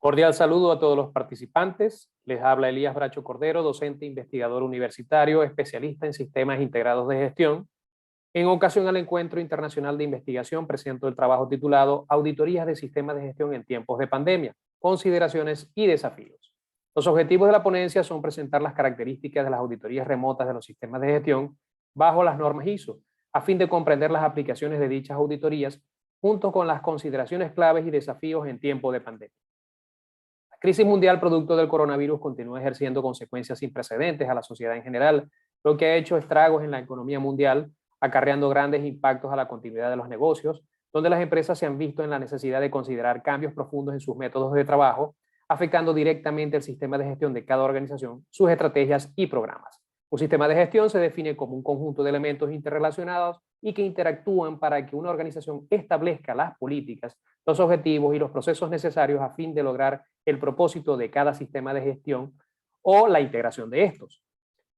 Cordial saludo a todos los participantes. Les habla Elías Bracho Cordero, docente investigador universitario, especialista en sistemas integrados de gestión. En ocasión al Encuentro Internacional de Investigación, presento el trabajo titulado Auditorías de Sistemas de Gestión en tiempos de pandemia, consideraciones y desafíos. Los objetivos de la ponencia son presentar las características de las auditorías remotas de los sistemas de gestión bajo las normas ISO, a fin de comprender las aplicaciones de dichas auditorías, junto con las consideraciones claves y desafíos en tiempo de pandemia. La crisis mundial producto del coronavirus continúa ejerciendo consecuencias sin precedentes a la sociedad en general, lo que ha hecho estragos en la economía mundial, acarreando grandes impactos a la continuidad de los negocios, donde las empresas se han visto en la necesidad de considerar cambios profundos en sus métodos de trabajo, afectando directamente el sistema de gestión de cada organización, sus estrategias y programas. Un sistema de gestión se define como un conjunto de elementos interrelacionados y que interactúan para que una organización establezca las políticas, los objetivos y los procesos necesarios a fin de lograr el propósito de cada sistema de gestión o la integración de estos.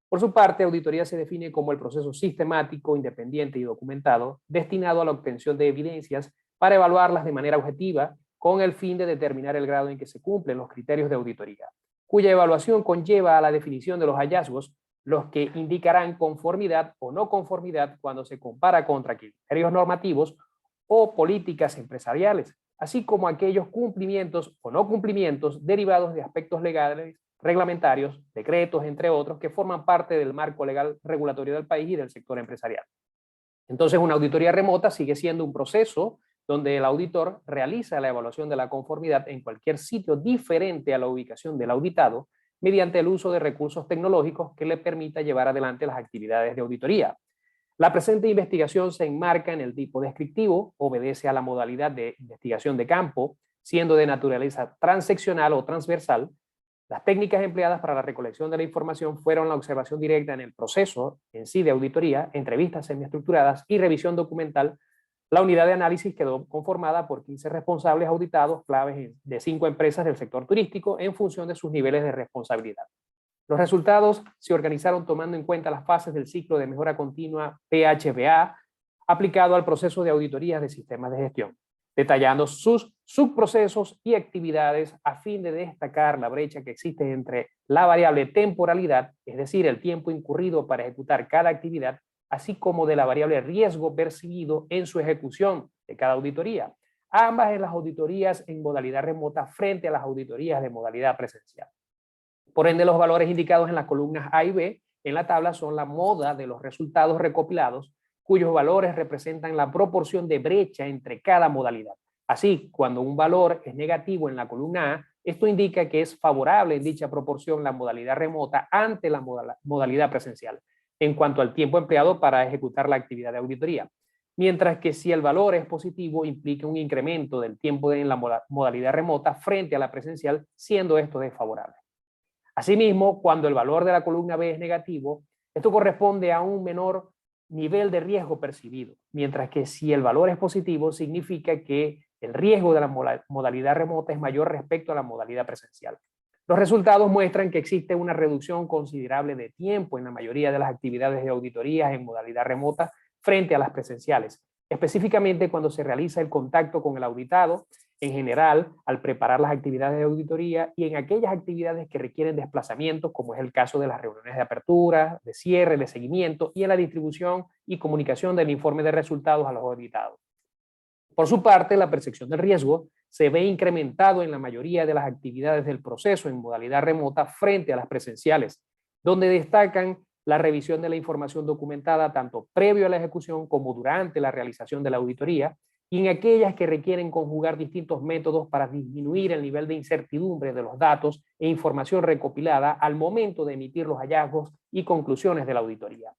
Por su parte, auditoría se define como el proceso sistemático, independiente y documentado destinado a la obtención de evidencias para evaluarlas de manera objetiva con el fin de determinar el grado en que se cumplen los criterios de auditoría, cuya evaluación conlleva a la definición de los hallazgos, los que indicarán conformidad o no conformidad cuando se compara contra criterios normativos o políticas empresariales, así como aquellos cumplimientos o no cumplimientos derivados de aspectos legales, reglamentarios, decretos, entre otros, que forman parte del marco legal regulatorio del país y del sector empresarial. Entonces, una auditoría remota sigue siendo un proceso donde el auditor realiza la evaluación de la conformidad en cualquier sitio diferente a la ubicación del auditado mediante el uso de recursos tecnológicos que le permita llevar adelante las actividades de auditoría. La presente investigación se enmarca en el tipo descriptivo, obedece a la modalidad de investigación de campo, siendo de naturaleza transeccional o transversal. Las técnicas empleadas para la recolección de la información fueron la observación directa en el proceso en sí de auditoría, entrevistas semiestructuradas y revisión documental. La unidad de análisis quedó conformada por 15 responsables auditados claves de 5 empresas del sector turístico en función de sus niveles de responsabilidad. Los resultados se organizaron tomando en cuenta las fases del ciclo de mejora continua PHBA aplicado al proceso de auditorías de sistemas de gestión, detallando sus subprocesos y actividades a fin de destacar la brecha que existe entre la variable temporalidad, es decir, el tiempo incurrido para ejecutar cada actividad, así como de la variable riesgo percibido en su ejecución de cada auditoría, ambas en las auditorías en modalidad remota frente a las auditorías de modalidad presencial. Por ende, los valores indicados en las columnas A y B en la tabla son la moda de los resultados recopilados, cuyos valores representan la proporción de brecha entre cada modalidad. Así, cuando un valor es negativo en la columna A, esto indica que es favorable en dicha proporción la modalidad remota ante la modalidad presencial, en cuanto al tiempo empleado para ejecutar la actividad de auditoría. Mientras que si el valor es positivo, implica un incremento del tiempo en la modalidad remota frente a la presencial, siendo esto desfavorable. Asimismo, cuando el valor de la columna B es negativo, esto corresponde a un menor nivel de riesgo percibido, mientras que si el valor es positivo, significa que el riesgo de la modalidad remota es mayor respecto a la modalidad presencial. Los resultados muestran que existe una reducción considerable de tiempo en la mayoría de las actividades de auditorías en modalidad remota frente a las presenciales, específicamente cuando se realiza el contacto con el auditado, en general, al preparar las actividades de auditoría y en aquellas actividades que requieren desplazamiento, como es el caso de las reuniones de apertura, de cierre, de seguimiento y en la distribución y comunicación del informe de resultados a los auditados. Por su parte, la percepción del riesgo se ve incrementado en la mayoría de las actividades del proceso en modalidad remota frente a las presenciales, donde destacan la revisión de la información documentada tanto previo a la ejecución como durante la realización de la auditoría, y en aquellas que requieren conjugar distintos métodos para disminuir el nivel de incertidumbre de los datos e información recopilada al momento de emitir los hallazgos y conclusiones de la auditoría.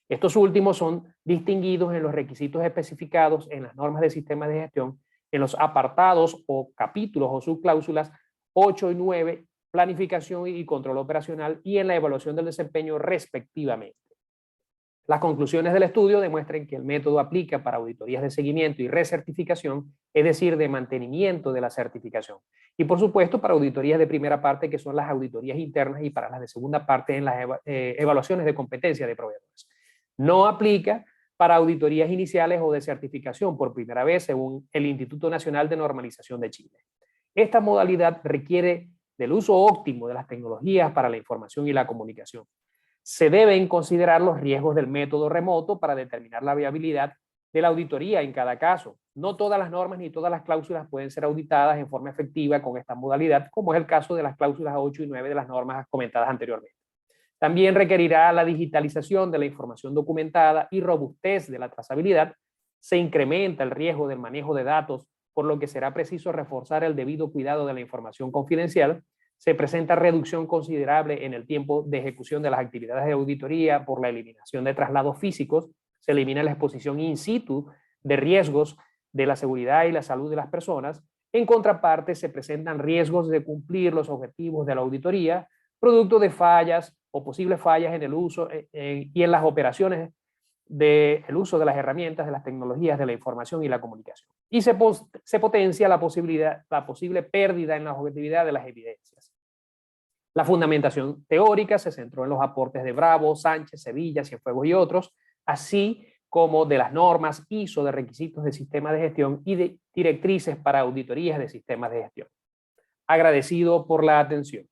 Estos últimos son distinguidos en los requisitos especificados en las normas de sistemas de gestión, en los apartados o capítulos o subcláusulas 8 y 9, planificación y control operacional, y en la evaluación del desempeño respectivamente. Las conclusiones del estudio demuestran que el método aplica para auditorías de seguimiento y recertificación, es decir, de mantenimiento de la certificación. Y por supuesto para auditorías de primera parte, que son las auditorías internas, y para las de segunda parte en las evaluaciones de competencia de proveedores. No aplica para auditorías iniciales o de certificación por primera vez según el Instituto Nacional de Normalización de Chile. Esta modalidad requiere del uso óptimo de las tecnologías para la información y la comunicación. Se deben considerar los riesgos del método remoto para determinar la viabilidad de la auditoría en cada caso. No todas las normas ni todas las cláusulas pueden ser auditadas en forma efectiva con esta modalidad, como es el caso de las cláusulas 8 y 9 de las normas comentadas anteriormente. También requerirá la digitalización de la información documentada y robustez de la trazabilidad. Se incrementa el riesgo del manejo de datos, por lo que será preciso reforzar el debido cuidado de la información confidencial. Se presenta reducción considerable en el tiempo de ejecución de las actividades de auditoría por la eliminación de traslados físicos. Se elimina la exposición in situ de riesgos de la seguridad y la salud de las personas. En contraparte, se presentan riesgos de cumplir los objetivos de la auditoría, producto de fallas o posibles fallas en el uso y en las operaciones del uso de las herramientas, de las tecnologías, de la información y la comunicación. Y se potencia la posible pérdida en la objetividad de las evidencias. La fundamentación teórica se centró en los aportes de Bravo, Sánchez, Sevilla, Cienfuegos y otros, así como de las normas ISO de requisitos de sistemas de gestión y de directrices para auditorías de sistemas de gestión. Agradecido por la atención.